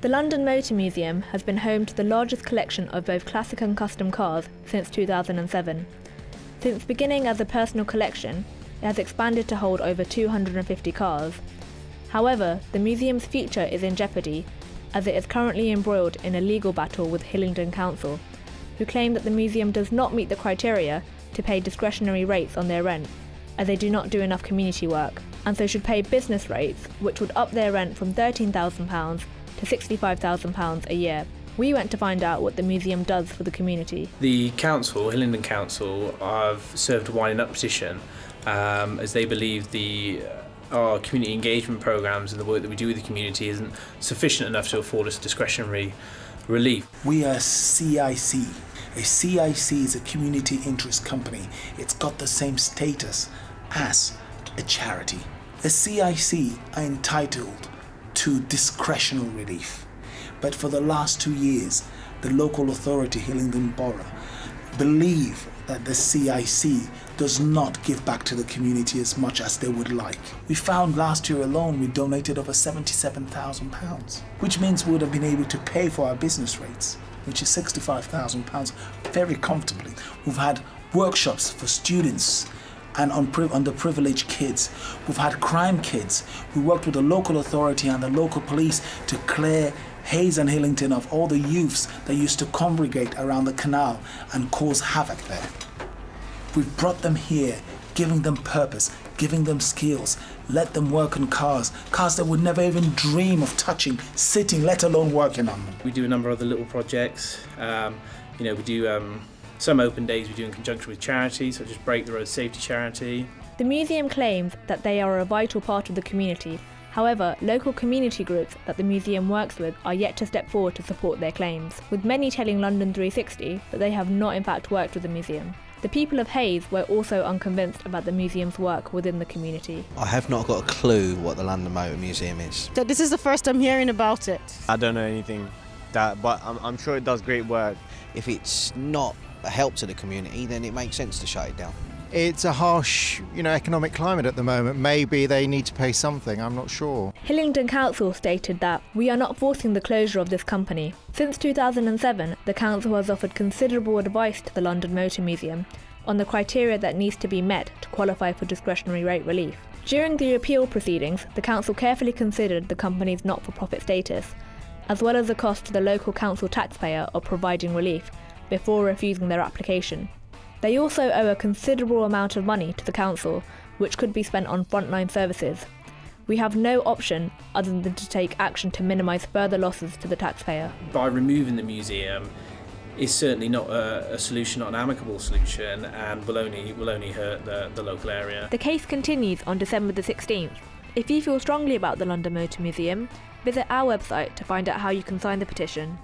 The London Motor Museum has been home to the largest collection of both classic and custom cars since 2007. Since beginning as a personal collection, it has expanded to hold over 250 cars. However, the museum's future is in jeopardy, as it is currently embroiled in a legal battle with Hillingdon Council, who claim that the museum does not meet the criteria to pay discretionary rates on their rent, as they do not do enough community work, and so should pay business rates, which would up their rent from £13,000 to £65,000 a year. We went to find out what the museum does for the community. The council, Hillingdon Council, have served a winding up petition as they believe our community engagement programmes and the work that we do with the community isn't sufficient enough to afford us discretionary relief. We are CIC. A CIC is a community interest company. It's got the same status as a charity. The CIC are entitled to discretionary relief. But for the last 2 years, the local authority, Hillingdon Borough, believe that the CIC does not give back to the community as much as they would like. We found last year alone we donated over £77,000, which means we would have been able to pay for our business rates, which is £65,000 very comfortably. We've had workshops for students and underprivileged kids. We've had crime kids. We worked with the local authority and the local police to clear Hayes and Hillingdon of all the youths that used to congregate around the canal and cause havoc there. We've brought them here, giving them purpose, giving them skills, let them work on cars that would never even dream of touching, sitting, let alone working on them. We do a number of other little projects. We do some open days we do in conjunction with charities, such as Break the Road Safety Charity. The museum claims that they are a vital part of the community. However, local community groups that the museum works with are yet to step forward to support their claims, with many telling London 360 that they have not in fact worked with the museum. The people of Hayes were also unconvinced about the museum's work within the community. I have not got a clue what the London Motor Museum is. So this is the first I'm hearing about it. I don't know anything, but I'm sure it does great work. If it's not a help to the community, then it makes sense to shut it down. It's a harsh, economic climate at the moment. Maybe they need to pay something, I'm not sure. Hillingdon Council stated that, "We are not forcing the closure of this company." Since 2007, the council has offered considerable advice to the London Motor Museum on the criteria that needs to be met to qualify for discretionary rate relief. During the appeal proceedings, the council carefully considered the company's not-for-profit status, as well as the cost to the local council taxpayer of providing relief, before refusing their application. They also owe a considerable amount of money to the council, which could be spent on frontline services. We have no option other than to take action to minimise further losses to the taxpayer. By removing the museum is certainly not a solution, not an amicable solution, and will only hurt the local area. The case continues on December the 16th. If you feel strongly about the London Motor Museum, visit our website to find out how you can sign the petition.